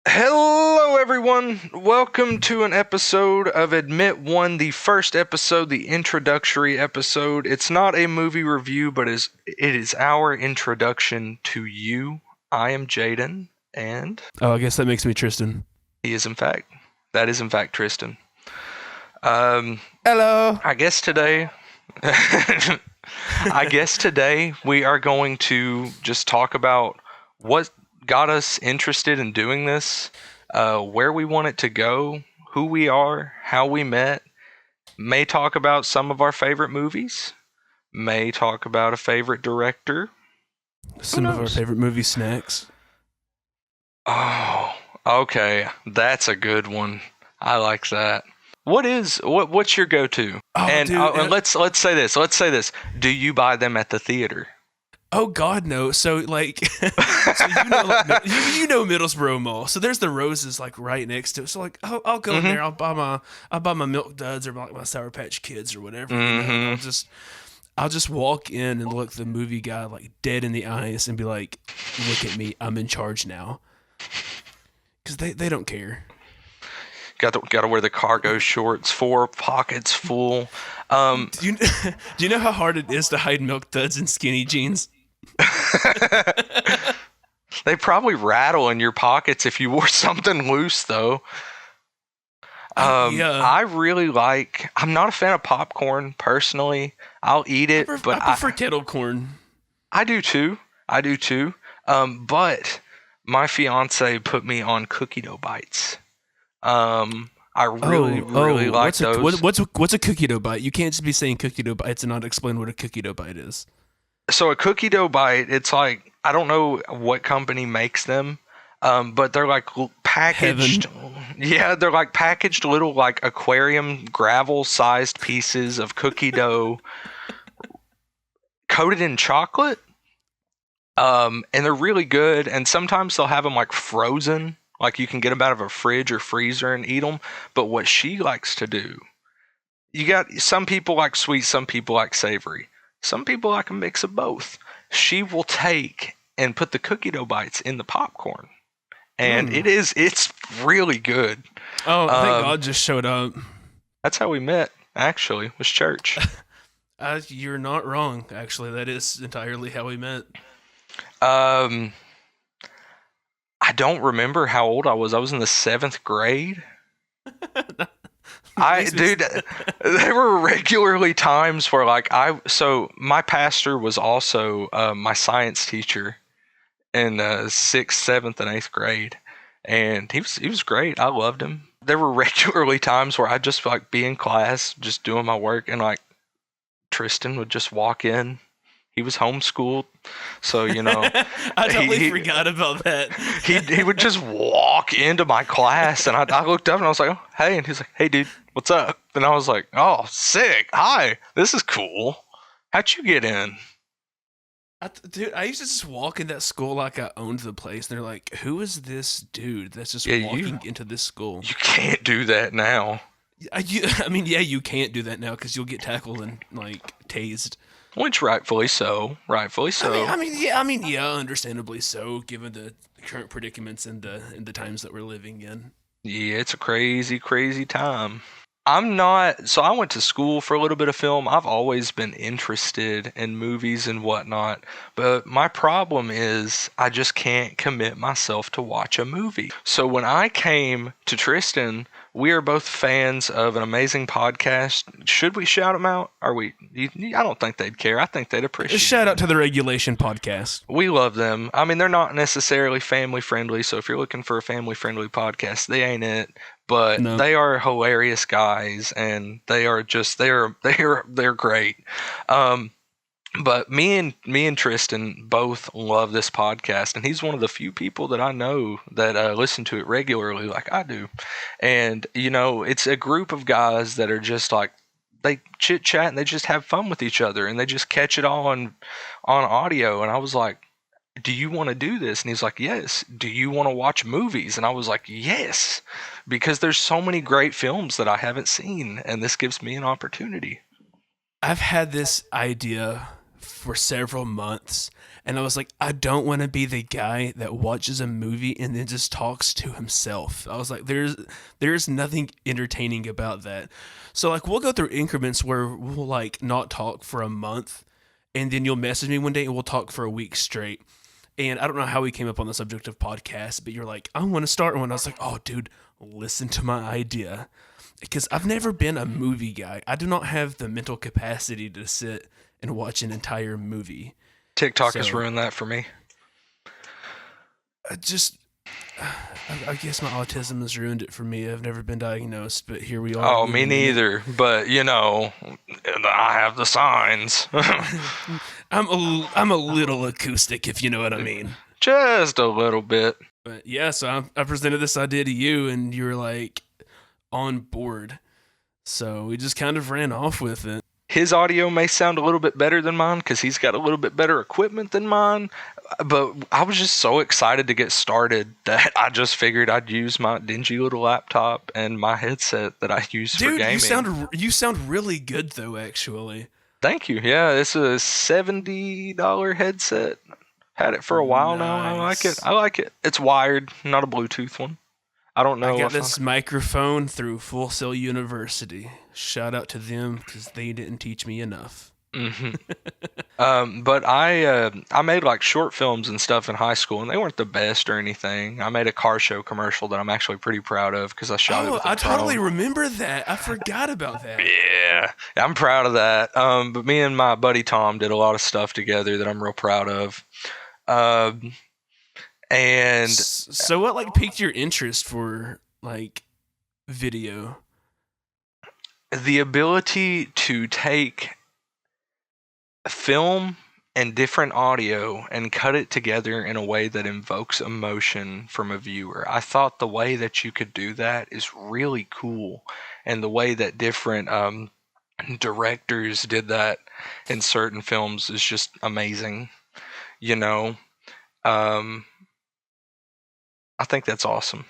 Hello, everyone. Welcome to an episode of Admit One, the first episode, the introductory episode. It's not a movie review, but it is our introduction to you. I am Jadon, and Oh, I guess that makes me Tristan. that is in fact Tristan. Hello. I guess today, we are going to just talk about what got us interested in doing this, where we want it to go, who we are, how we met. May talk about some of our favorite movies. May talk about a favorite director. Some of our favorite movie snacks. Oh, okay, that's a good one. I like that. What's your go-to? Oh, and dude, and let's say this. Let's say this. Do you buy them at the theater? Oh God, no. So like, you know Middlesboro Mall. So there's the Roses like right next to it. So like, I'll go in there. I'll buy my Milk Duds or like my Sour Patch Kids or whatever. You know? I'll just walk in and look the movie guy like dead in the eyes and be like, "Look at me, I'm in charge now." Because they don't care. Got to wear the cargo shorts, 4 pockets full. Do you know how hard it is to hide Milk Duds in skinny jeans? They probably rattle in your pockets if you wore something loose, though. Yeah. I really like. I'm not a fan of popcorn personally. I'll eat it, but I prefer kettle corn. I do too. But my fiance put me on cookie dough bites. I really like those. What's a cookie dough bite? You can't just be saying cookie dough bites and not explain what a cookie dough bite is. So a cookie dough bite, it's like, I don't know what company makes them, but they're like packaged. Heaven. Yeah, they're like packaged little like aquarium gravel sized pieces of cookie dough coated in chocolate. And they're really good. And sometimes they'll have them like frozen, like you can get them out of a fridge or freezer and eat them. But what she likes to do, you got some people like sweet, some people like savory. Some people like a mix of both. She will take and put the cookie dough bites in the popcorn. And it's really good. Oh, thank God just showed up. That's how we met, actually, was church. You're not wrong, actually. That is entirely how we met. I don't remember how old I was. I was in the 7th grade. There were regularly times where so my pastor was also my science teacher in 6th, 7th, and 8th grade, and he was great. I loved him. There were regularly times where I'd just like be in class, just doing my work, and like Tristan would just walk in. He was homeschooled, so I totally forgot about that. he would just walk into my class, and I looked up and I was like, oh, hey, and he's like, hey dude, what's up? And I was like, oh, sick, hi, this is cool. How'd you get in? Dude, I used to just walk in that school like I owned the place. And they're like, who is this dude that's just walking into this school? You can't do that now. I mean, yeah, you can't do that now because you'll get tackled and like tased. Which rightfully so. I mean, yeah, understandably so, given the current predicaments and the times that we're living in. Yeah, it's a crazy, crazy time. So I went to school for a little bit of film. I've always been interested in movies and whatnot, but my problem is I just can't commit myself to watch a movie. So when I came to Tristan, we are both fans of an amazing podcast. Should we shout them out? I don't think they'd care. I think they'd appreciate it. Shout out to the Regulation Podcast. We love them. I mean, they're not necessarily family friendly, so if you're looking for a family friendly podcast, they ain't it. But no. They are hilarious guys, and they're great. But me and Tristan both love this podcast, and he's one of the few people that I know that listen to it regularly, like I do. And it's a group of guys that are just like, they chit chat and they just have fun with each other, and they just catch it all on audio. And I was like, do you want to do this? And he's like, yes. Do you want to watch movies? And I was like, yes, because there's so many great films that I haven't seen, and this gives me an opportunity. I've had this idea for several months. And I was like, I don't want to be the guy that watches a movie and then just talks to himself. I was like, there's nothing entertaining about that. So like we'll go through increments where we'll like not talk for a month, and then you'll message me one day and we'll talk for a week straight. And I don't know how we came up on the subject of podcasts, but you're like, I want to start one. I was like, oh, dude, listen to my idea. Because I've never been a movie guy. I do not have the mental capacity to sit and watch an entire movie. TikTok has ruined that for me. I guess my autism has ruined it for me. I've never been diagnosed, but here we are. Oh, me neither. But, I have the signs. I'm a little acoustic, if you know what I mean. Just a little bit. But yeah, so I presented this idea to you, and you were like on board. So we just kind of ran off with it. His audio may sound a little bit better than mine because he's got a little bit better equipment than mine. But I was just so excited to get started that I just figured I'd use my dingy little laptop and my headset that I use for gaming. Dude, you sound really good though, actually. Thank you. Yeah, it's a $70 headset. Had it for a while now. I like it. It's wired, not a Bluetooth one. I don't know. I got this microphone through Full Sail University. Shout out to them because they didn't teach me enough. Mm-hmm. But I made like short films and stuff in high school, and they weren't the best or anything. I made a car show commercial that I'm actually pretty proud of because I shot it with a totally remember that. I forgot about that. Yeah, I'm proud of that. But me and my buddy Tom did a lot of stuff together that I'm real proud of. And so what like piqued your interest for like video? The ability to take film and different audio and cut it together in a way that invokes emotion from a viewer. I thought the way that you could do that is really cool, and the way that different directors did that in certain films is just amazing. I think that's awesome.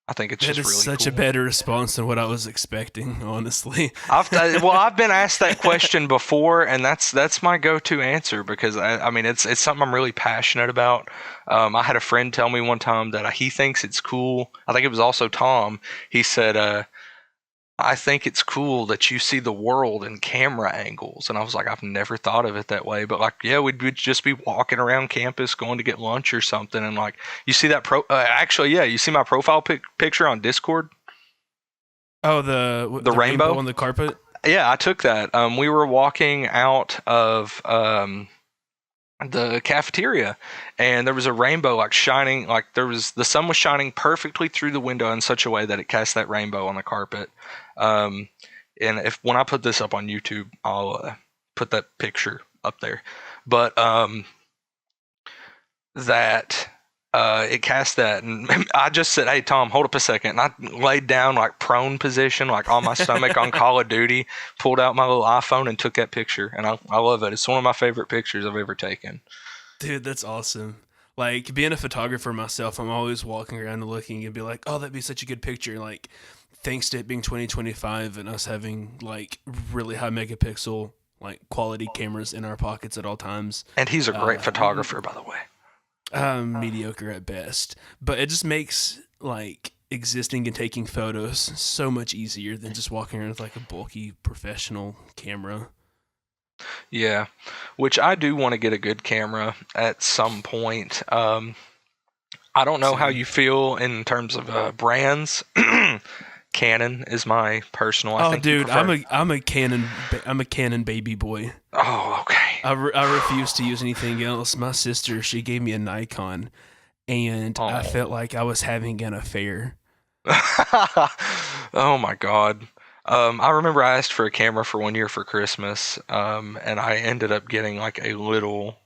I think it's just really cool. That is such a better response than what I was expecting, honestly. I've been asked that question before, and that's my go-to answer because I mean it's something I'm really passionate about. I had a friend tell me one time that he thinks it's cool. I think it was also Tom. He said, I think it's cool that you see the world in camera angles. And I was like, I've never thought of it that way. But like, yeah, we'd just be walking around campus going to get lunch or something. And like, you see that you see my profile picture on Discord? Oh, the rainbow on the carpet? Yeah, I took that. We were walking out of the cafeteria, and there was a rainbow like shining, like the sun was shining perfectly through the window in such a way that it cast that rainbow on the carpet. And when I put this up on YouTube, I'll put that picture up there. But it cast that, and I just said, "Hey Tom, hold up a second." And I laid down like prone position, like on my stomach on Call of Duty, pulled out my little iPhone and took that picture. And I love it. It's one of my favorite pictures I've ever taken. Dude, that's awesome. Like being a photographer myself, I'm always walking around and looking and be like, "Oh, that'd be such a good picture." Like, thanks to it being 2025 and us having like really high megapixel like quality cameras in our pockets at all times. And he's a great photographer, by the way. Mediocre at best, but it just makes like existing and taking photos so much easier than just walking around with like a bulky professional camera. Yeah, which I do want to get a good camera at some point. I don't know how you feel in terms of brands. Canon is my personal. I'm a Canon baby boy. Oh, okay. I refuse to use anything else. My sister, she gave me a Nikon, and I felt like I was having an affair. Oh my God. I remember I asked for a camera for 1 year for Christmas, and I ended up getting like a little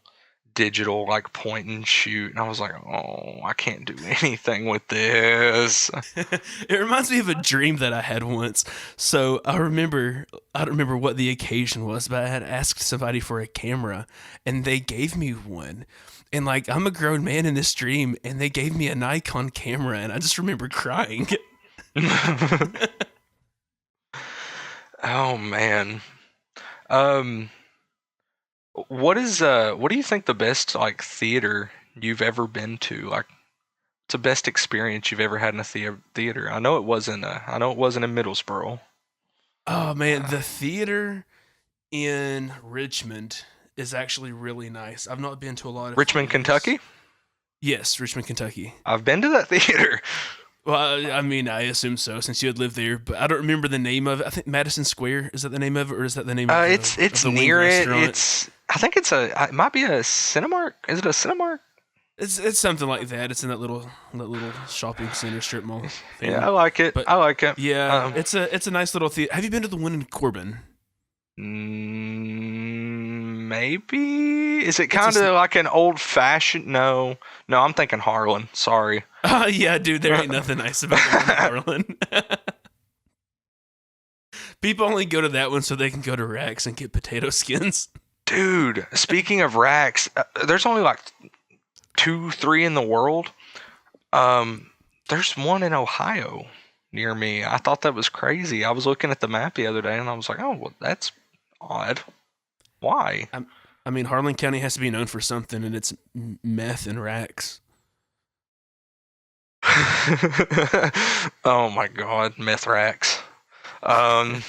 digital like point and shoot, and I was like, oh, I can't do anything with this. It reminds me of a dream that I had once. So I don't remember what the occasion was, but I had asked somebody for a camera and they gave me one. And like, I'm a grown man in this dream and they gave me a Nikon camera, and I just remember crying. Oh man. What do you think the best like theater you've ever been to? Like, what's the best experience you've ever had in a theater? I know it wasn't in Middlesboro. Oh man, the theater in Richmond is actually really nice. I've not been to a lot of Richmond, theaters. Kentucky. Yes, Richmond, Kentucky. I've been to that theater. Well, I mean, I assume so since you had lived there, but I don't remember the name of it. I think Madison Square, is that the name of it, or is that the name of It's the wing near it. restaurant? I think it might be a Cinemark. Is it a Cinemark? It's something like that. It's in that little shopping center strip mall Yeah, thing. I like it. But I like it. yeah, it's a nice little theater. Have you been to the one in Corbin? Maybe. Is it It's kind of like an old fashioned? No, no. I'm thinking Harlan. Sorry. Oh yeah, dude, there ain't nothing nice about the one in Harlan. People only go to that one so they can go to Racks and get potato skins. Dude, speaking of racks, there's only like two, three in the world. Um, there's one in Ohio near me. I thought that was crazy. I was looking at the map the other day and I was like, oh, well, that's odd. Why? I mean, Harlan County has to be known for something, and it's meth and Racks. Oh my God, meth racks. Um,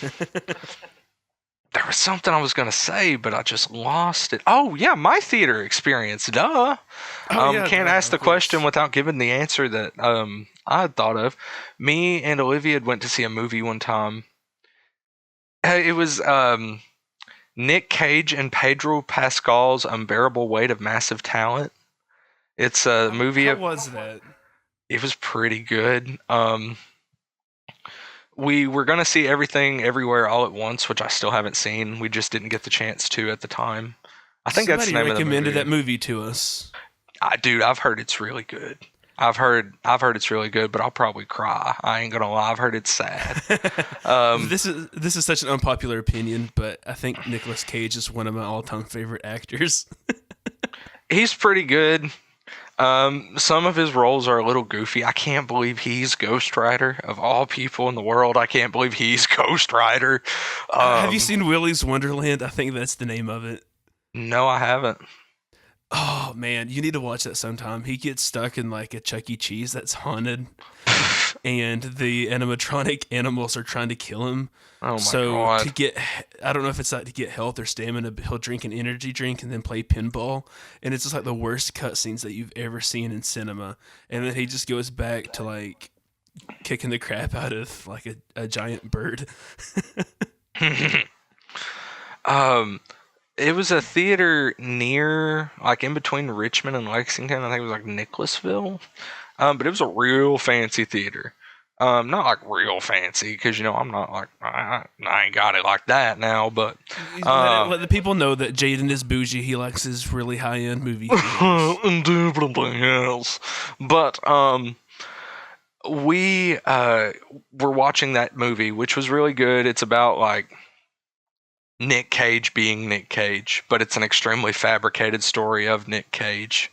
there was something I was gonna say, but I just lost it. Oh yeah, my theater experience. Duh. Oh yeah, Can't ask of the question course. without giving the answer that I had thought of. Me and Olivia went to see a movie one time. It was Nick Cage and Pedro Pascal's Unbearable Weight of Massive Talent. It's a movie. How was that? It was pretty good. We were gonna see Everything Everywhere All at Once, which I still haven't seen. We just didn't get the chance to at the time. I think that's the Somebody name of the recommended movie. that movie to us. Dude, I've heard it's really good. I've heard it's really good, but I'll probably cry. I ain't gonna lie. I've heard it's sad. Um, This is such an unpopular opinion, but I think Nicolas Cage is one of my all-time favorite actors. he's pretty good. Some of his roles are a little goofy. I can't believe he's Ghost Rider of all people in the world. I can't believe he's Ghost Rider. Have you seen Willy's Wonderland? I think that's the name of it. No, I haven't. Oh man, you need to watch that sometime. He gets stuck in like a Chuck E. Cheese that's haunted, and the animatronic animals are trying to kill him. Oh my So God. to get, I don't know if it's like to get health or stamina, but he'll drink an energy drink and then play pinball, and it's just like the worst cutscenes that you've ever seen in cinema. And then he just goes back to like kicking the crap out of like a giant bird. um, it was a theater near, like in between Richmond and Lexington. I think it was like Nicholasville. But it was a real fancy theater. Not like real fancy because I'm not like I ain't got it like that now. But Let the people know that Jadon is bougie. He likes his really high end movie theaters. indubitably yes. But we were watching that movie, which was really good. It's about like Nick Cage being Nick Cage, but it's an extremely fabricated story of Nick Cage.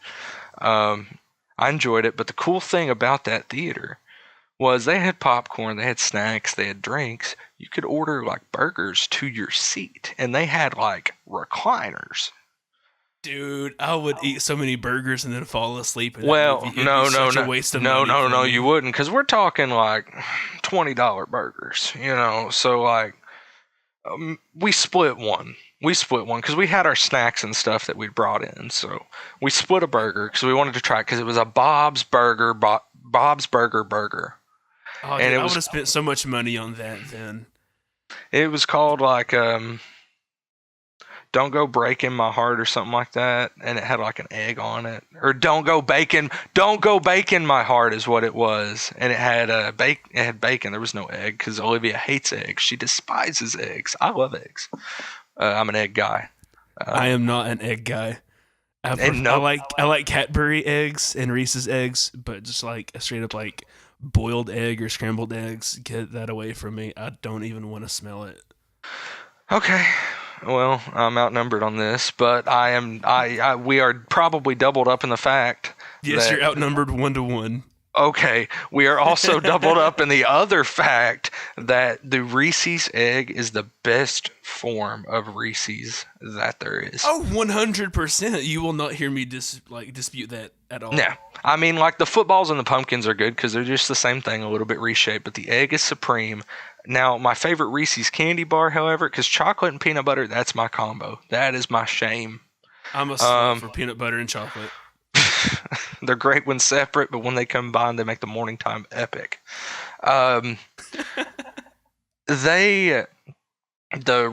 I enjoyed it, but the cool thing about that theater was they had popcorn, they had snacks, they had drinks. You could order like burgers to your seat, and they had like recliners. Dude, I would eat so many burgers and then fall asleep in that Well, movie. It'd no, be no, such no, a waste of no, money no, for no, me. you wouldn't, because we're talking like $20 burgers, So like we split one. We split one because we had our snacks and stuff that we'd brought in. So we split a burger because we wanted to try it because it was a Bob's Burger, Bob's Burger burger. Oh, And dude, it I would was have spent so much money on that then. it was called like Don't Go Breaking My Heart or something like that, and it had like an egg on it. Or Don't Go Bacon My Heart is what it was, and it had it had bacon. There was no egg because Olivia hates eggs. She despises eggs. I love eggs. I'm an egg guy. I am not an egg guy. And I no, like Cadbury eggs and Reese's eggs, but just like a straight up like boiled egg or scrambled eggs, get that away from me. I don't even want to smell it. okay. Well, I'm outnumbered on this, but we are probably doubled up in the fact Yes, that you're outnumbered 1-1. Okay, we are also doubled up in the other fact that the Reese's egg is the best form of Reese's that there is. Oh, 100%. You will not hear me dispute that at all. Yeah. I mean, like the footballs and the pumpkins are good because they're just the same thing, a little bit reshaped, but the egg is supreme. Now, my favorite Reese's candy bar, however, because chocolate and peanut butter, that's my combo. That is my shame. I'm a slut for peanut butter and chocolate. They're great when separate, but when they combine, they make the morning time epic. The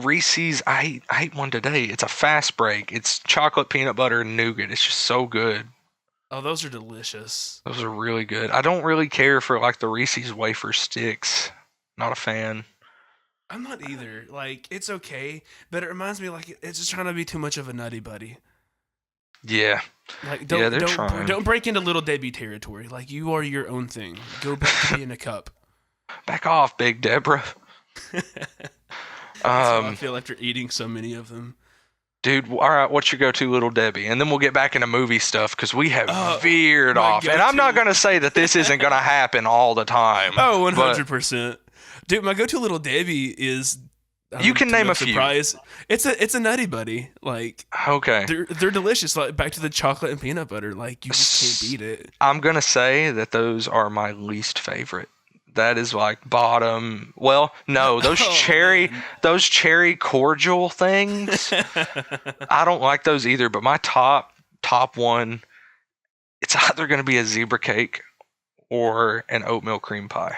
Reese's, I ate one today. It's a fast break. It's chocolate, peanut butter, and nougat. It's just so good. Oh, those are delicious. Those are really good. I don't really care for like the Reese's wafer sticks. Not a fan. I'm not either. Like, it's okay, but it reminds me like it's just trying to be too much of a nutty buddy. Yeah. Like, don't break into Little Debbie territory. Like, you are your own thing. Go back to being a cup. Back off, Big Deborah. That's how I feel after eating so many of them. Dude, all right, what's your go-to Little Debbie? And then we'll get back into movie stuff because we have veered off. And I'm not going to say that this isn't going to happen all the time. Oh, 100%. Dude, my go-to Little Debbie is... You can name a few. It's a Nutty Buddy. Like, okay, they're delicious. Like, back to the chocolate and peanut butter. Like, you just can't beat it. I'm gonna say that those are my least favorite. That is like bottom. Well, no, those cherry cordial things. I don't like those either. But my top one, it's either gonna be a zebra cake or an oatmeal cream pie.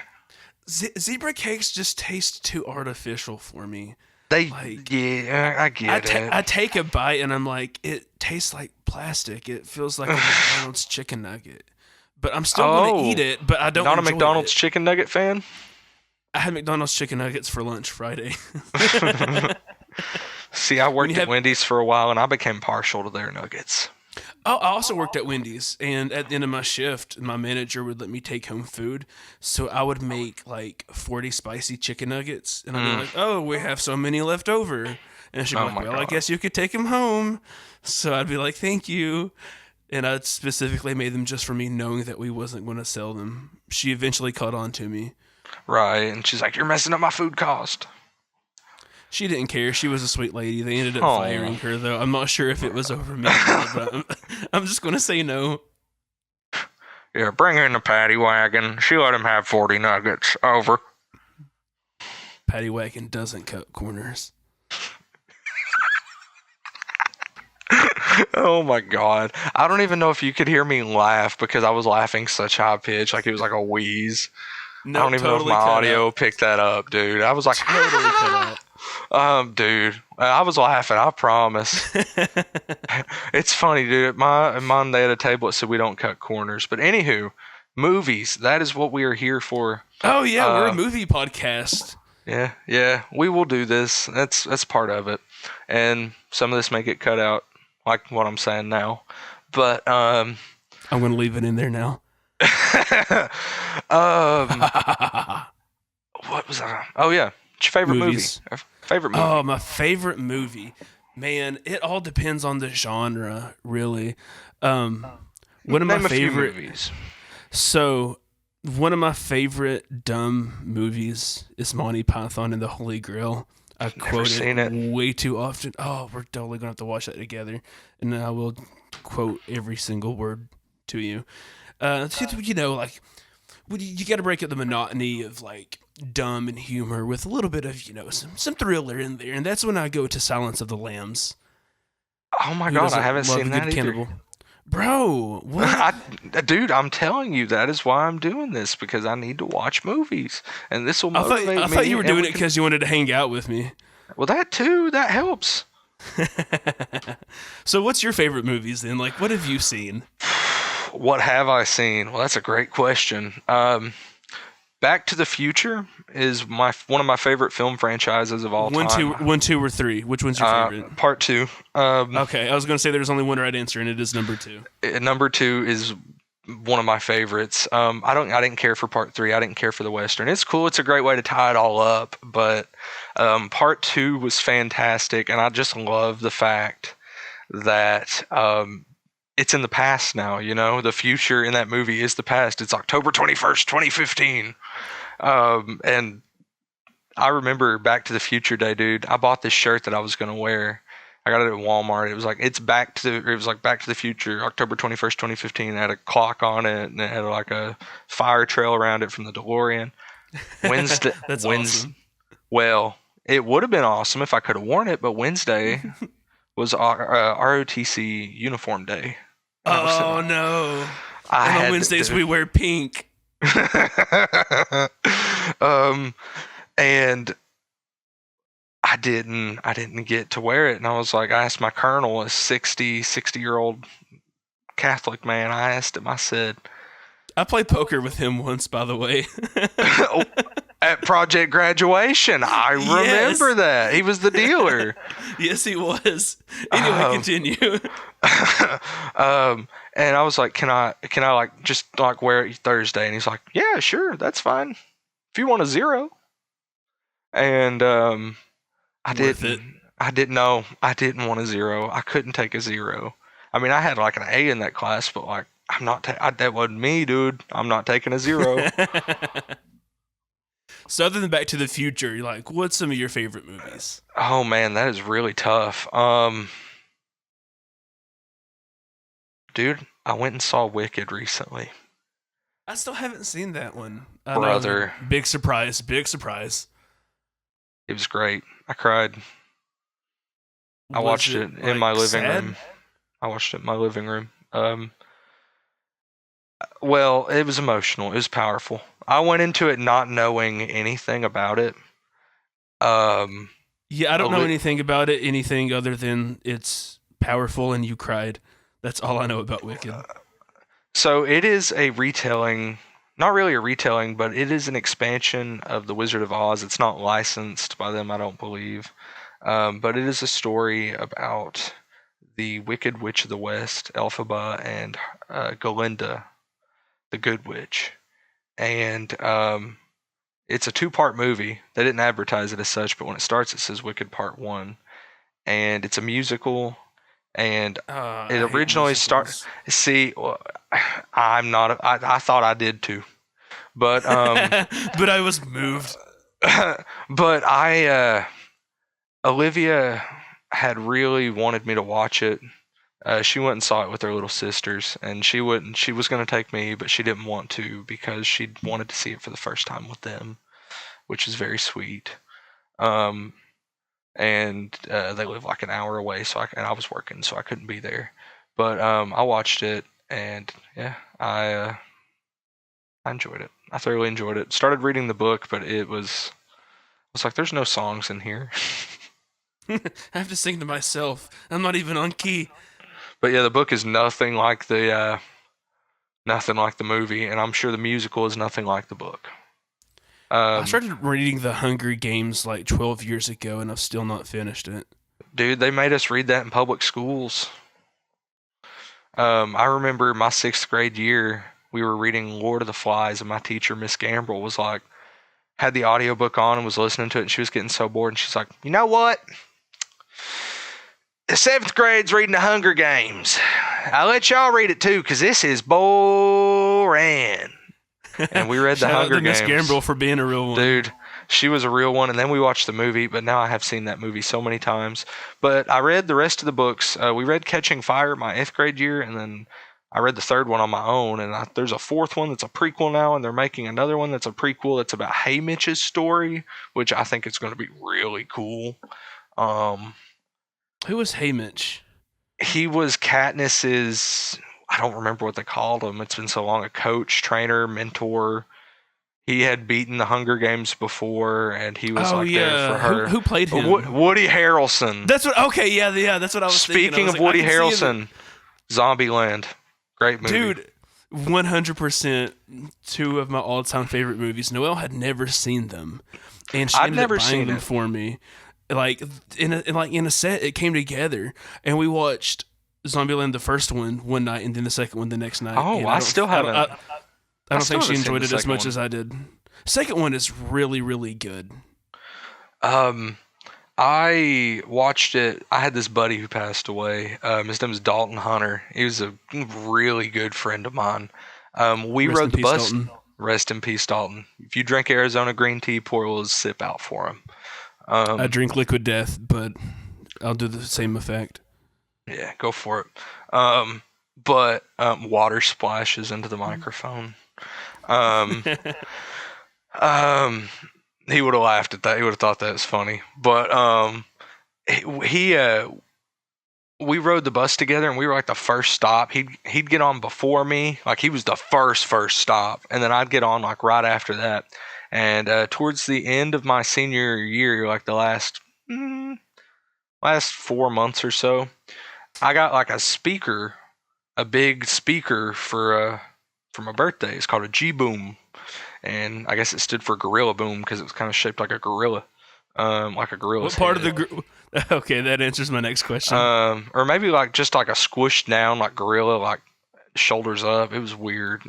Zebra cakes just taste too artificial for me. Yeah, I get it. I take a bite and I'm like, it tastes like plastic. It feels like a McDonald's chicken nugget. But I'm still going to eat it, but I don't enjoy it. Not a McDonald's chicken nugget fan? I had McDonald's chicken nuggets for lunch Friday. See, I worked at Wendy's for a while and I became partial to their nuggets. Oh, I also worked at Wendy's, and at the end of my shift, my manager would let me take home food. So I would make like 40 spicy chicken nuggets, and I'd be like, "Oh, we have so many left over," and she'd be like, "Well, I guess you could take them home." So I'd be like, "Thank you," and I specifically made them just for me, knowing that we wasn't going to sell them. She eventually caught on to me. Right, and she's like, "You're messing up my food cost." She didn't care. She was a sweet lady. They ended up firing her, though. I'm not sure if it was over me, but I'm just going to say no. Yeah, bring in the Paddy Wagon. She let him have 40 nuggets. Over. Paddy Wagon doesn't cut corners. Oh my God. I don't even know if you could hear me laugh because I was laughing such high pitch, like it was like a wheeze. No, I don't even know if my audio picked that up, dude. I was like, totally cut out. Dude, I was laughing, I promise. It's funny, dude. At mine, they had a table that said we don't cut corners. But anywho, movies, that is what we are here for. Oh, yeah, we're a movie podcast. Yeah, we will do this. That's part of it. And some of this may get cut out, like what I'm saying now. But, I'm going to leave it in there now. What was that? Oh, yeah. What's your favorite Movies. movie? Favorite movie? Oh, my favorite movie. Man, it all depends on the genre, really. One of my favorite movies. So, one of my favorite dumb movies is Monty Python and the Holy Grail. I quote it way too often. Oh, we're totally going to have to watch that together. And I will quote every single word to you. You know, like, you got to break up the monotony of, like, dumb and humor with a little bit of, you know, some thriller in there. And that's when I go to Silence of the Lambs. Oh, my God, I haven't seen that either. Bro, what? Dude, I'm telling you, that is why I'm doing this, because I need to watch movies. And this will motivate me. I thought you were doing it because you wanted to hang out with me. Well, that too, that helps. So what's your favorite movies then? Like, what have you seen? What have I seen? Well, that's a great question. Back to the Future is one of my favorite film franchises of all time. 1, 2, or 3. Which one's your favorite? Part 2. Okay, I was going to say there's only one right answer, and it is number 2. Number 2 is one of my favorites. I didn't care for Part 3. I didn't care for the Western. It's cool. It's a great way to tie it all up. But Part 2 was fantastic, and I just love the fact that it's in the past now. You know, the future in that movie is the past. It's October 21st, 2015. And I remember Back to the Future Day, dude. I bought this shirt that I was gonna wear. I got it at Walmart. It was like Back to the Future, October 21st, 2015. It had a clock on it, and it had like a fire trail around it from the DeLorean. Wednesday. That's awesome. Well, it would have been awesome if I could have worn it, but Wednesday was ROTC uniform day. Oh no! And on Wednesdays we wear pink. And I didn't get to wear it, and I was like, I asked my colonel, a 60-year-old Catholic man. I asked him. I said, I played poker with him once, by the way. At Project Graduation. I remember that. He was the dealer. Yes, he was. Anyway, continue. And I was like, can I like just like wear it Thursday? And he's like, yeah, sure, that's fine. If you want a 0. And I didn't want a 0. I couldn't take a 0. I mean, I had like an A in that class, but like that wasn't me, dude. I'm not taking a 0. So other than Back to the Future, like, what's some of your favorite movies? Oh man, that is really tough. Dude, I went and saw Wicked recently. I still haven't seen that one. Brother. Big surprise. It was great. I cried. I watched it in my living room. I watched it in my living room. Well, it was emotional. It was powerful. I went into it not knowing anything about it. Yeah, I don't know anything about it, anything other than it's powerful and you cried. That's all I know about Wicked. So it is a retelling, not really a retelling, but it is an expansion of The Wizard of Oz. It's not licensed by them, I don't believe. But it is a story about the Wicked Witch of the West, Elphaba, and Galinda, the Good Witch. And it's a 2-part movie. They didn't advertise it as such, but when it starts, it says Wicked Part 1. And it's a musical. And it originally started. See, I'm not. I thought I did too, but but I was moved. But Olivia had really wanted me to watch it. She went and saw it with her little sisters, and she wouldn't. She was going to take me, but she didn't want to because she wanted to see it for the first time with them, which is very sweet. And they live like an hour away, so I was working, so I couldn't be there. But I watched it, and yeah, I enjoyed it. I thoroughly enjoyed it. Started reading the book, but I was like, there's no songs in here. I have to sing to myself. I'm not even on key. But yeah, the book is nothing like the movie, and I'm sure the musical is nothing like the book. I started reading The Hunger Games like 12 years ago, and I've still not finished it. Dude, they made us read that in public schools. I remember my 6th grade year, we were reading Lord of the Flies, and my teacher, Miss Gambrel, was like, had the audiobook on and was listening to it, and she was getting so bored, and she's like, you know what? The 7th grade's reading The Hunger Games. I'll let y'all read it too, because this is boring. And we read The Hunger Games. Miss Gambrel for being a real one. Dude, she was a real one. And then we watched the movie, but now I have seen that movie so many times. But I read the rest of the books. We read Catching Fire my 8th grade year, and then I read the 3rd one on my own. And there's a 4th one that's a prequel now, and they're making another one that's a prequel that's about Haymitch's story, which I think is going to be really cool. Who was Haymitch? He was Katniss's... I don't remember what they called him. It's been so long. A trainer, mentor. He had beaten the Hunger Games before, and he was there for her. Who played him? Woody Harrelson. That's what. Okay, yeah. That's what I was thinking. Speaking of Woody Harrelson, Zombieland, great movie. Dude, 100%. 2 of my all-time favorite movies. Noelle had never seen them, and she ended up buying them for me. Like in a set, it came together, and we watched Zombieland, the first one night, and then the second one the next night. Oh, I still haven't. I don't think she enjoyed it as much as I did. Second one is really, really good. I I watched it. I had this buddy who passed away. His name is Dalton Hunter. He was a really good friend of mine. We Rest in rode the peace, bus. Dalton. Rest in peace, Dalton. If you drink Arizona green tea, pour a little sip out for him. I drink liquid death, but I'll do the same effect. Yeah, go for it. But water splashes into the microphone. He would have laughed at that. He would have thought that was funny. But we rode the bus together, and we were like the first stop. He'd get on before me, like he was the first stop, and then I'd get on like right after that. And towards the end of my senior year, like the last 4 months or so, I got like a big speaker for my birthday. It's called a G-Boom. And I guess it stood for Gorilla Boom because it was kind of shaped like a gorilla, like a gorilla's What part head. of the? Okay, that answers my next question. Or maybe like just like a squished down like gorilla, like shoulders up. It was weird,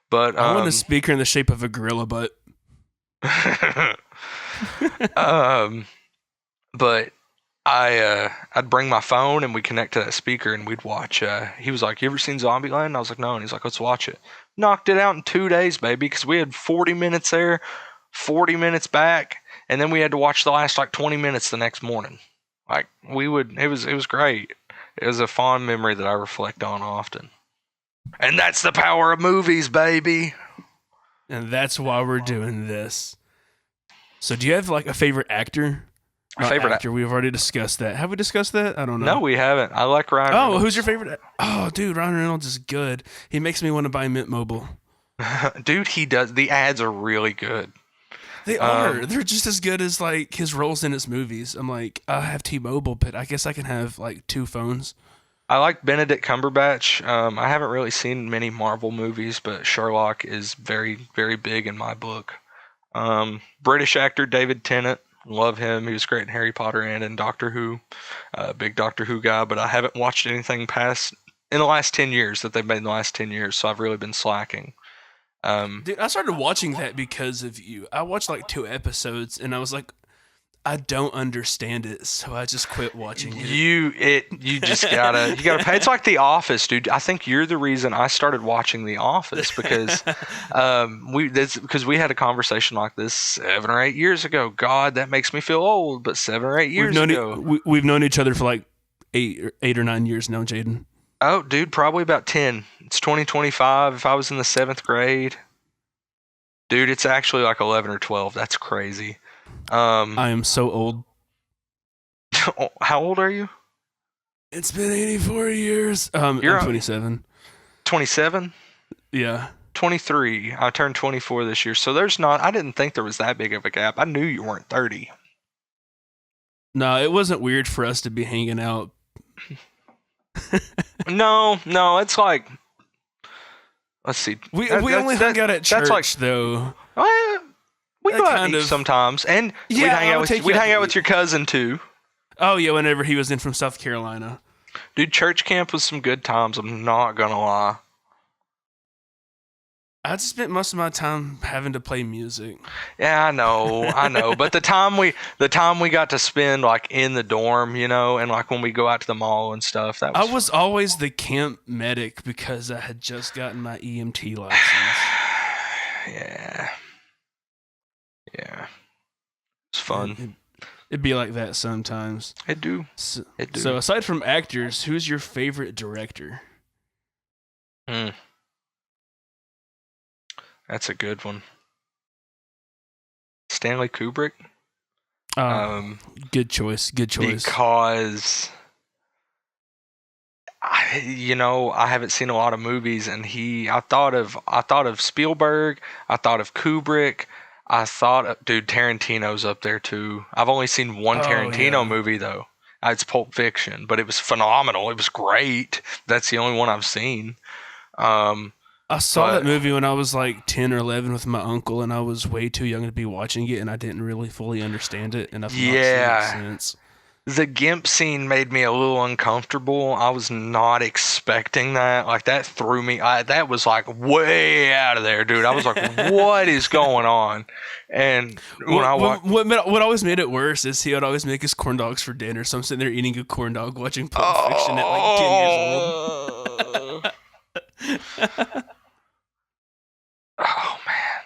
but I want a speaker in the shape of a gorilla butt. But I'd bring my phone and we'd connect to that speaker and we'd watch. He was like, "You ever seen Zombieland?" And I was like, "No." And he's like, "Let's watch it." Knocked it out in 2 days, baby, because we had 40 minutes there, 40 minutes back, and then we had to watch the last like 20 minutes the next morning. Like it was great. It was a fond memory that I reflect on often. And that's the power of movies, baby. And that's why we're doing this. So do you have like a favorite actor? Favorite actor? We've already discussed that. Have we discussed that? I don't know. No, we haven't. I like Ryan Reynolds. Oh, who's your favorite? Oh, dude, Ryan Reynolds is good. He makes me want to buy Mint Mobile. Dude, he does. The ads are really good. They are. They're just as good as like his roles in his movies. I'm like, I have T-Mobile, but I guess I can have like 2 phones. I like Benedict Cumberbatch. I haven't really seen many Marvel movies, but Sherlock is very, very big in my book. British actor David Tennant. Love him. He was great in Harry Potter and in Doctor Who. Big Doctor Who guy, but I haven't watched anything past in the last 10 years that they've made in the last 10 years, so I've really been slacking. Dude, I started watching that because of you. I watched like 2 episodes and I was like, I don't understand it, so I just quit watching it. You just gotta pay. It's like The Office, dude. I think you're the reason I started watching The Office because we had a conversation like this 7 or 8 years ago. God, that makes me feel old, but 7 or 8 years ago. We've known each other for like 8 or 9 years now, Jadon. Oh, dude, probably about 10. It's 2025. If I was in the 7th grade, dude, it's actually like 11 or 12. That's crazy. I am so old. How old are you? It's been 84 years. I'm 27. 27? Yeah. 23. I turned 24 this year. So I didn't think there was that big of a gap. I knew you weren't 30. No, it wasn't weird for us to be hanging out. No, it's like, let's see. We only hung out at church, though. We go out and eat sometimes, and we'd hang out with your cousin too. Oh yeah, whenever he was in from South Carolina. Dude, church camp was some good times. I'm not gonna lie. I just spent most of my time having to play music. Yeah, I know. But the time we got to spend like in the dorm, and like when we go out to the mall and stuff, I was always the camp medic because I had just gotten my EMT license. Yeah. It's fun. It'd be like that sometimes. It do. So aside from actors, who's your favorite director? That's a good one. Stanley Kubrick. Good choice. Because I haven't seen a lot of movies, and I thought of Spielberg. I thought of Kubrick. Dude, Tarantino's up there too. I've only seen one Tarantino movie though. It's Pulp Fiction, but it was phenomenal. It was great. That's the only one I've seen. I saw that movie when I was like 10 or 11 with my uncle, and I was way too young to be watching it, and I didn't really fully understand it, and I've not seen it since. The Gimp scene made me a little uncomfortable. I was not expecting that. Like, that threw me. That was like way out of there, dude. I was like, what is going on? And when I walked. What always made it worse is he would always make his corn dogs for dinner. So I'm sitting there eating a corn dog watching Pulp Fiction at like 10 years old. Oh, man.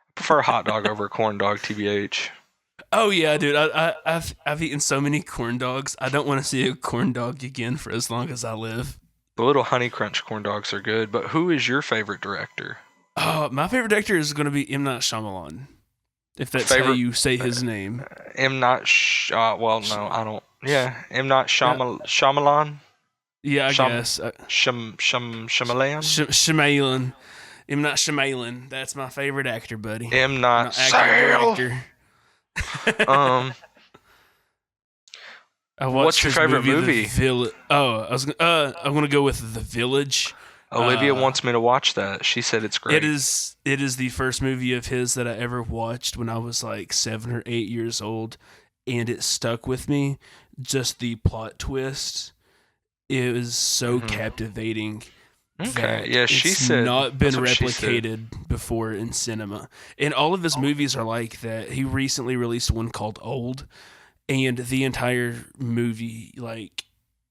I prefer a hot dog over a corn dog, TBH. Oh yeah, dude. I've eaten so many corn dogs. I don't want to see a corn dog again for as long as I live. The little Honey Crunch corn dogs are good, but who is your favorite director? My favorite director is going to be M. Night Shyamalan, if that's how you say his name. M. Night. Well, no, I don't. Yeah, M. Night Shyamalan. Yeah, I guess. Shyamalan. Shyamalan. M. Night Shyamalan. That's my favorite actor, buddy. M. Night Shyamalan. What's your favorite movie? I'm gonna go with The Village. Olivia wants me to watch that. She said it's great. It is the first movie of his that I ever watched when I was like 7 or 8 years old, and it stuck with me. Just the plot twist. It was so captivating. Okay, yeah, she said not been replicated before in cinema. And all of his movies are like that. He recently released one called Old, and the entire movie, like,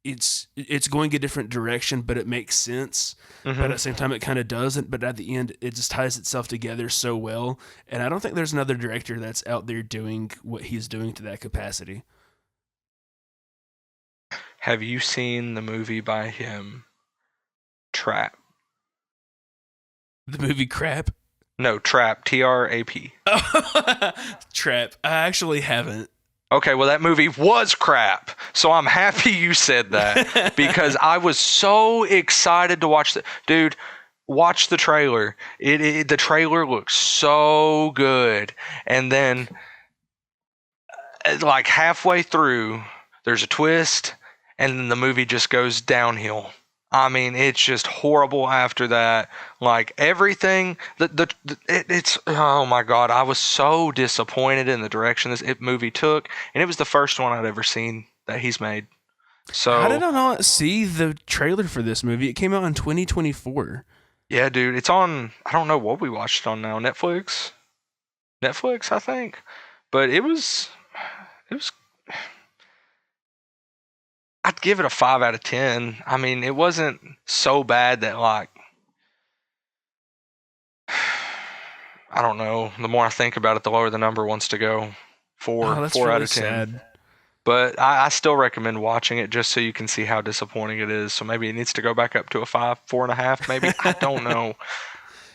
it's going a different direction, but it makes sense. But at the same time, it kind of doesn't. But at the end, it just ties itself together so well. And I don't think there's another director that's out there doing what he's doing to that capacity. Have you seen the movie by him? Trap. The movie Crap? No, Trap. T-R-A-P. Trap. I actually haven't. Okay, well, that movie was crap. So I'm happy you said that because I was so excited to watch it. Dude, watch the trailer. The trailer looks so good. And then, like, halfway through, there's a twist, and then the movie just goes downhill. I mean, it's just horrible after that. Like, everything, it's, oh my God, I was so disappointed in the direction this movie took. And it was the first one I'd ever seen that he's made. So how did I not see the trailer for this movie? It came out in 2024. Yeah, dude, it's on, I don't know what we watched it on now. Netflix, I think. But it was I'd give it a 5 out of 10. I mean, it wasn't so bad that, like, I don't know. The more I think about it, the lower the number wants to go. 4 out of 10. Sad. But I still recommend watching it just so you can see how disappointing it is. So maybe it needs to go back up to a 5, 4.5, maybe. I don't know.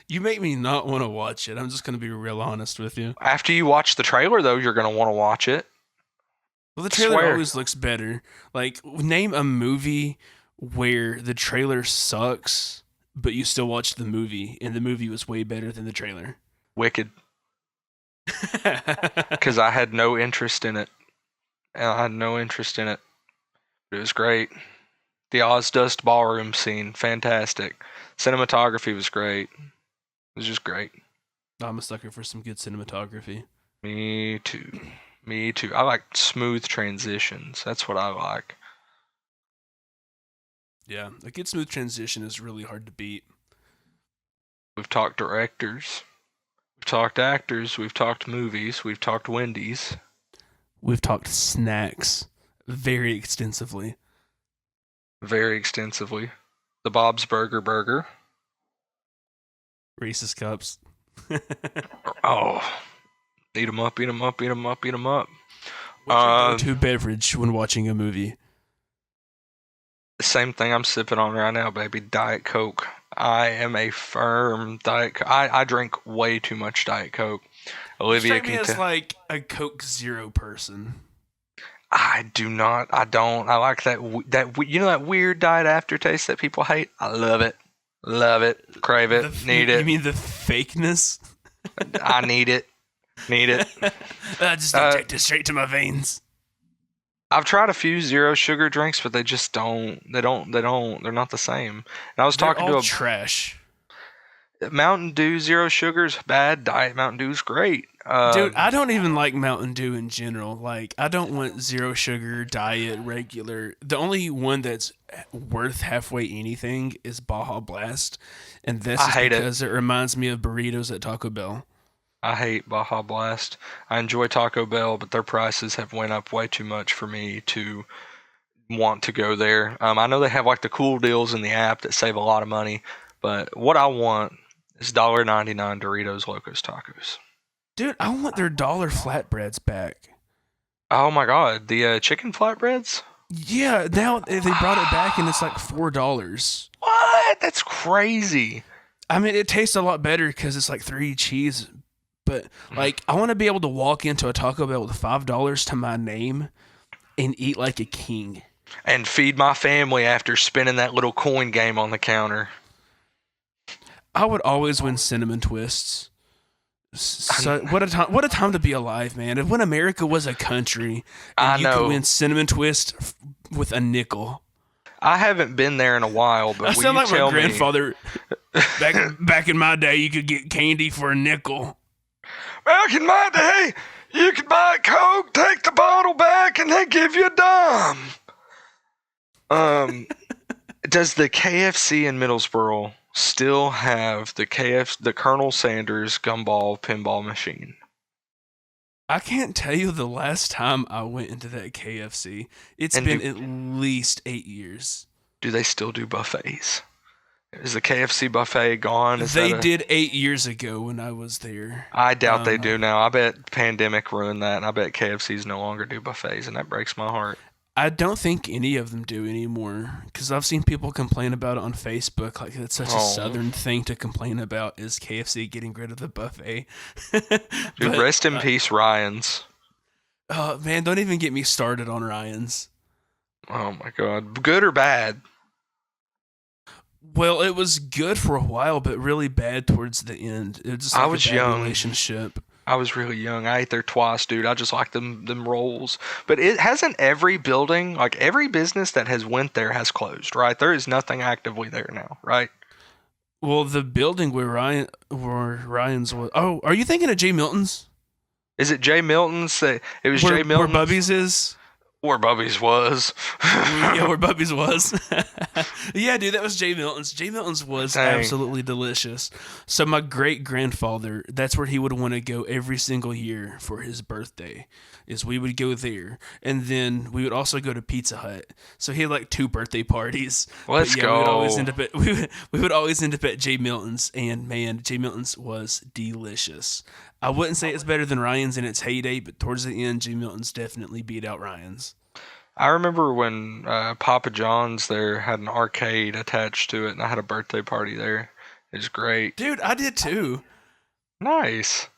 You make me not want to watch it. I'm just going to be real honest with you. After you watch the trailer, though, you're going to want to watch it. Well, the trailer always looks better. Like, name a movie where the trailer sucks, but you still watch the movie, and the movie was way better than the trailer. Wicked. Because I had no interest in it. It was great. The Ozdust ballroom scene, fantastic. Cinematography was great. It was just great. I'm a sucker for some good cinematography. Me too. I like smooth transitions. That's what I like. Yeah, a good smooth transition is really hard to beat. We've talked directors. We've talked actors. We've talked movies. We've talked Wendy's. We've talked snacks very extensively. The Bob's Burger. Reese's Cups. Oh. Eat 'em up. What's your go-to beverage when watching a movie? The same thing I'm sipping on right now, baby. Diet Coke. I am a firm Diet Coke. I drink way too much Diet Coke. Olivia can as like a Coke Zero person. I do not. I don't. I like that you know that weird diet aftertaste that people hate? I love it. Crave it. Need it. You mean the fakeness? I need it. I just inject it straight to my veins. I've tried a few zero sugar drinks, but they just don't. They're not the same. And I was talking to trash. Mountain Dew Zero Sugar's bad. Diet Mountain Dew's great. Dude, I don't even like Mountain Dew in general. Like, I don't want zero sugar, diet, regular. The only one that's worth halfway anything is Baja Blast, and that's just because it reminds me of burritos at Taco Bell. I hate Baja Blast. I enjoy Taco Bell, but their prices have went up way too much for me to want to go there. I know they have like the cool deals in the app that save a lot of money, but what I want is $1.99 Doritos Locos Tacos. Dude, I want their dollar flatbreads back. Oh my god, the chicken flatbreads? Yeah, now they brought it back and it's like $4. What? That's crazy. I mean, it tastes a lot better because it's like 3 cheese. But like, I want to be able to walk into a Taco Bell with $5 to my name and eat like a king. And feed my family after spinning that little coin game on the counter. I would always win cinnamon twists. So what a time to be alive, man. If when America was a country and you could win cinnamon twist with a nickel. I haven't been there in a while, but I sound like my grandfather. Back in my day, you could get candy for a nickel. Back in my day, you could buy a Coke, take the bottle back, and they give you a dime. Does the KFC in Middlesboro still have the Colonel Sanders gumball pinball machine? I can't tell you the last time I went into that KFC. It's been at least 8 years. Do they still do buffets? Is the KFC buffet gone? They did 8 years ago when I was there. I doubt they do now. I bet pandemic ruined that, and I bet KFCs no longer do buffets, and that breaks my heart. I don't think any of them do anymore, because I've seen people complain about it on Facebook. Like, it's such a Southern thing to complain about, is KFC getting rid of the buffet. Dude, rest in peace, Ryan's. Oh, man, don't even get me started on Ryan's. Oh, my God. Good or bad? Well, it was good for a while, but really bad towards the end. It was just like I was a bad young. Relationship. I was really young. I ate there twice, dude. I just like them rolls. But it hasn't every building, like every business that has went there has closed, right? There is nothing actively there now, right? Well, the building where Ryan's was. Oh, are you thinking of J. Milton's? Is it J. Milton's? It was J. Milton's. Where Bubby's is? Where Bubby's was. Yeah, where Bubby's was. Yeah, dude, that was J. Milton's. J. Milton's was absolutely delicious. So my great-grandfather, that's where he would want to go every single year for his birthday, is we would go there. And then we would also go to Pizza Hut. So he had like 2 birthday parties. Let's go. We would always end up at J. Milton's, and man, J. Milton's was delicious. I wouldn't say it's better than Ryan's in its heyday, but towards the end, J. Milton's definitely beat out Ryan's. I remember when Papa John's there had an arcade attached to it, and I had a birthday party there. It was great. Dude, I did too. Nice.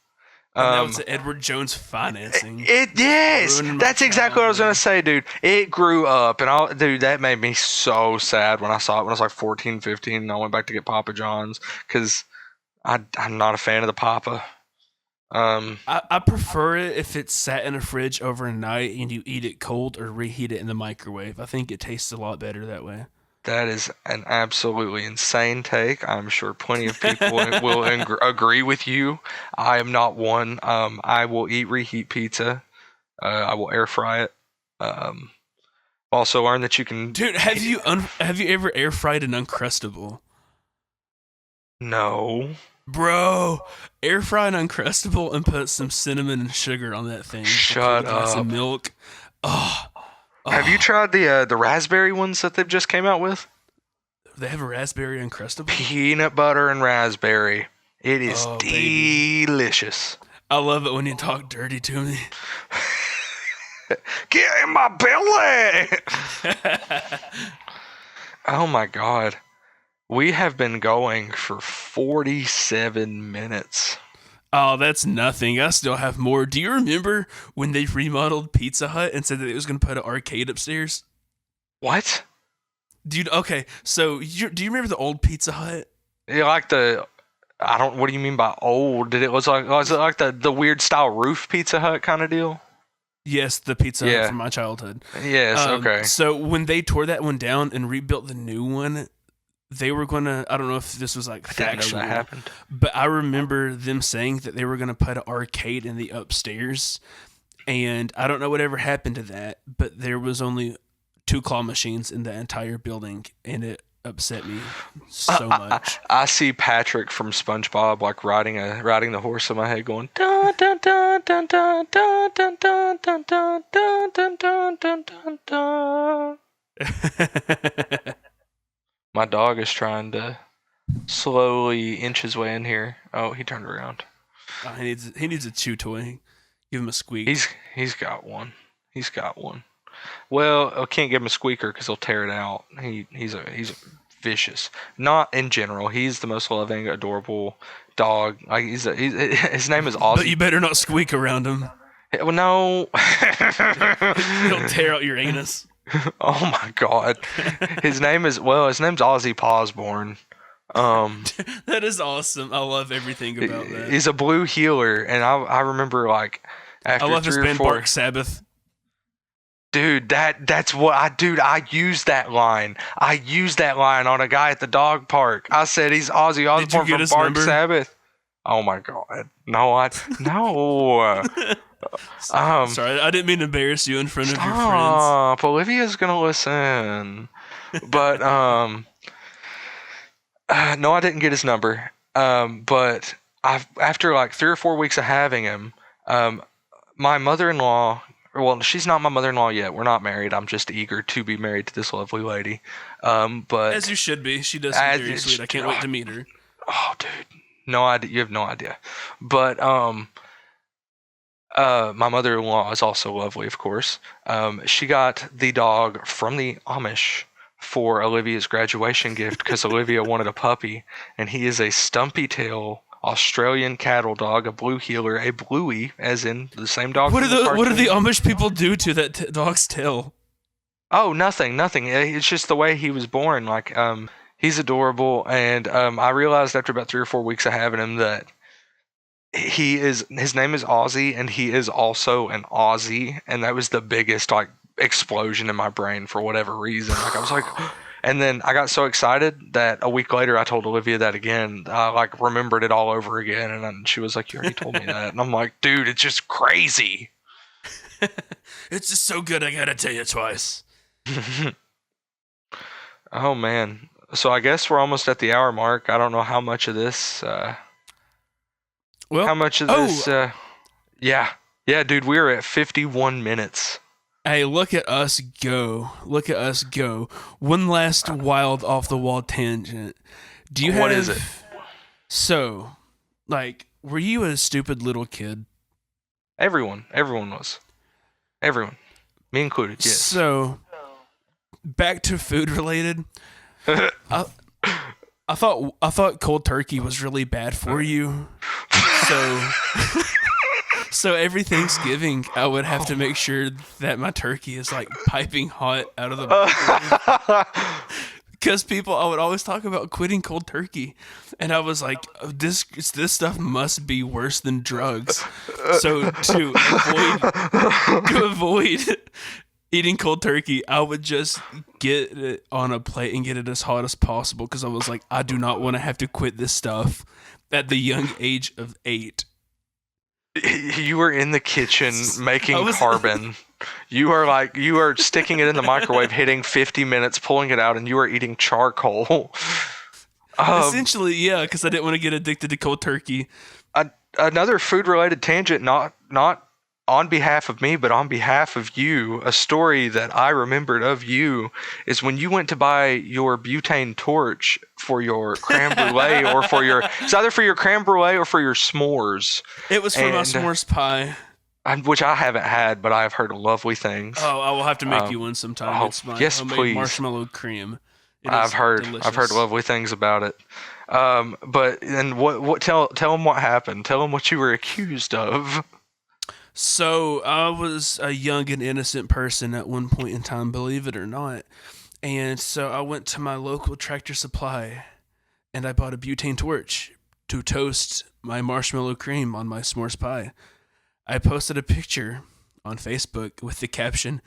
And that was Edward Jones financing. Yes, that's exactly what I was gonna say, dude. It grew up, and dude, that made me so sad when I saw it when I was like 14, 15, and I went back to get Papa John's because I'm not a fan of the Papa. I prefer it if it's sat in a fridge overnight and you eat it cold or reheat it in the microwave. I think it tastes a lot better that way. That is an absolutely insane take. I'm sure plenty of people will agree with you. I am not one. I will eat reheat pizza. I will air fry it. Also learned that you can. Dude, have you ever air fried an Uncrustable? No. Bro, air fry an Uncrustable and put some cinnamon and sugar on that thing. Shut up. Some milk. Oh. Have you tried the raspberry ones that they've just came out with? They have a raspberry Uncrustable? Peanut butter and raspberry. It is delicious. Baby. I love it when you talk dirty to me. Get in my belly! Oh my God. We have been going for 47 minutes. Oh, that's nothing. I still have more. Do you remember when they remodeled Pizza Hut and said that it was going to put an arcade upstairs? What? Dude, okay. So, do you remember the old Pizza Hut? Yeah, like what do you mean by old? Was it like the weird style roof Pizza Hut kind of deal? Yes, the Pizza Hut from my childhood. Yes, okay. So when they tore that one down and rebuilt the new one, they were gonna. I don't know if this was like factual, that happened. but I remember them saying that they were gonna put an arcade in the upstairs, and I don't know whatever happened to that, but there was only 2 claw machines in the entire building, and it upset me so much. I see Patrick from SpongeBob like riding the horse in my head, going dun dun dun dun dun dun dun dun dun dun dun dun dun dun dun. My dog is trying to slowly inch his way in here. Oh, he turned around. Oh, he needs a chew toy. Give him a squeak. He's got one. He's got one. Well, I can't give him a squeaker because he'll tear it out. He's vicious. Not in general. He's the most loving, adorable dog. Like his name is Ozzy. But you better not squeak around him. Well, no. He'll tear out your anus. Oh my God. His name's Ozzy Posborn. That is awesome. I love everything about that. He's a blue healer, and I remember like after I love 3 his or band 4. Bark Sabbath. Dude, that's what I used that line. I used that line on a guy at the dog park. I said he's Ozzy Osbourne from Bark Sabbath. Oh my God. No. Sorry, I didn't mean to embarrass you in front of your friends. Stop. Olivia's gonna listen. But no, I didn't get his number. But after like 3 or 4 weeks of having him, my mother-in-law. Well, she's not my mother-in-law yet. We're not married. I'm just eager to be married to this lovely lady. But as you should be. She does seem very sweet. I can't wait to meet her. Oh, dude, no idea. You have no idea. But my mother-in-law is also lovely, of course. She got the dog from the Amish for Olivia's graduation gift because Olivia wanted a puppy, and he is a stumpy tail Australian cattle dog, a blue heeler, a bluey, as in the same dog. What do the Amish people do to that dog's tail? Oh, nothing. It's just the way he was born. Like, he's adorable, and I realized after about 3 or 4 weeks of having him that his name is Ozzy, and he is also an Aussie, and that was the biggest like explosion in my brain for whatever reason. Like I was like. And then I got so excited that a week later I told Olivia that again. I like remembered it all over again, and she was like, "You already told me that." And I'm like, "Dude, it's just crazy." It's just so good. I gotta tell you twice. Oh man! So I guess we're almost at the hour mark. I don't know how much of this. Yeah, dude, we're at 51 minutes. Hey, look at us go. One last wild off-the-wall tangent. Do you have... What is it? So, like, were you a stupid little kid? Everyone was. Everyone. Me included, yes. So, back to food related. I thought cold turkey was really bad for you. So every Thanksgiving, I would have to make sure that my turkey is like piping hot out of the microwave. Because I would always talk about quitting cold turkey, and I was like, this stuff must be worse than drugs. So to avoid eating cold turkey, I would just get it on a plate and get it as hot as possible. Because I was like, I do not want to have to quit this stuff at the young age of 8. You were in the kitchen making carbon. You are sticking it in the microwave, hitting 50 minutes, pulling it out, and you are eating charcoal. Essentially, yeah, because I didn't want to get addicted to cold turkey. Another food-related tangent, not on behalf of me, but on behalf of you, a story that I remembered of you is when you went to buy your butane torch for your creme brulee it's either for your creme brulee or for your s'mores. It was for my s'mores pie. Which I haven't had, but I have heard lovely things. Oh, I will have to make you one sometime. It's my homemade marshmallow cream. I've heard lovely things about it. But tell them what happened. Tell them what you were accused of. So I was a young and innocent person at one point in time, believe it or not. And so I went to my local Tractor Supply and I bought a butane torch to toast my marshmallow cream on my s'mores pie. I posted a picture on Facebook with the caption,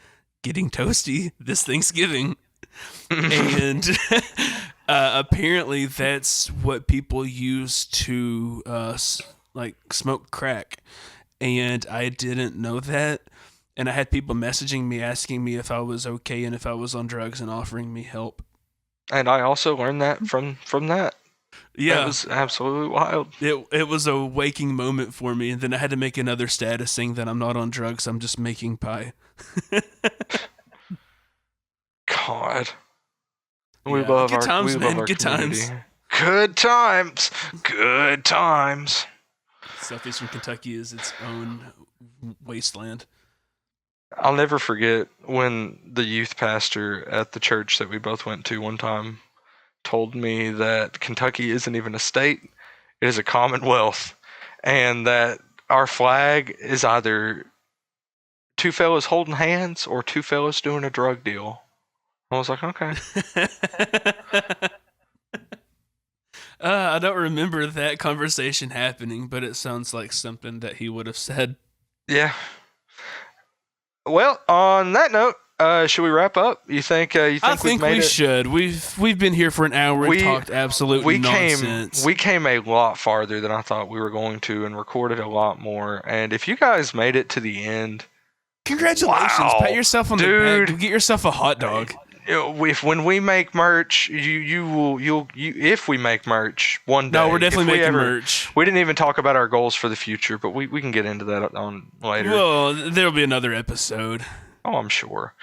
"Getting toasty this Thanksgiving." And Apparently, that's what people use to smoke crack, and I didn't know that. And I had people messaging me asking me if I was okay and if I was on drugs and offering me help. And I also learned that from that. Yeah, that was absolutely wild. It was a waking moment for me, and then I had to make another status saying that I'm not on drugs. I'm just making pie. God. We love good our times, man. Our good community. Times. Good times. Good times. Southeastern Kentucky is its own wasteland. I'll never forget when the youth pastor at the church that we both went to one time told me that Kentucky isn't even a state, it is a commonwealth, and that our flag is either two fellas holding hands or two fellas doing a drug deal. I was like, okay. I don't remember that conversation happening, but it sounds like something that he would have said. Yeah. Well, on that note, should we wrap up? You think I think we should. We've been here for an hour and talked absolute nonsense. We came a lot farther than I thought we were going to and recorded a lot more. And if you guys made it to the end, congratulations! Wow, pat yourself on the back. Get yourself a hot dog. When we make merch, if we make merch one day. No, we're definitely making merch. We didn't even talk about our goals for the future, but we can get into that on later. Well, there'll be another episode. Oh, I'm sure.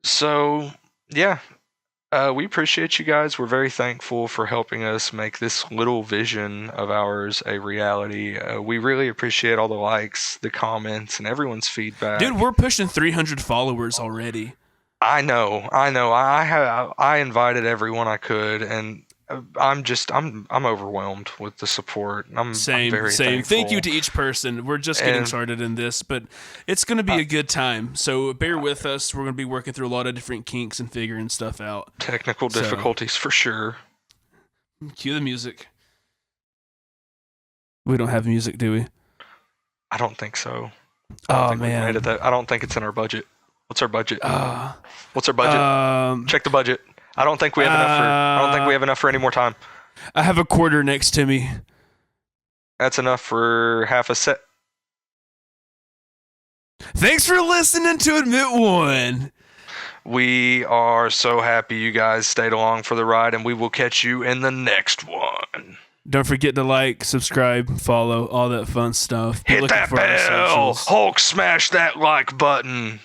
So yeah, we appreciate you guys. We're very thankful for helping us make this little vision of ours a reality. We really appreciate all the likes, the comments, and everyone's feedback. Dude, we're pushing 300 followers already. I know. I invited everyone I could, and I'm overwhelmed with the support. I'm very thankful. Thank you to each person. We're just getting started in this, but it's going to be a good time. So bear with us. We're going to be working through a lot of different kinks and figuring stuff out. Technical difficulties for sure. Cue the music. We don't have music, do we? I don't think so. Man. I don't think it's in our budget. What's our budget? What's our budget? Check the budget. I don't think we have enough for any more time. I have a quarter next to me. That's enough for half a set. Thanks for listening to Admit One. We are so happy you guys stayed along for the ride, and we will catch you in the next one. Don't forget to like, subscribe, follow, all that fun stuff. Hit that bell. Hulk, smash that like button.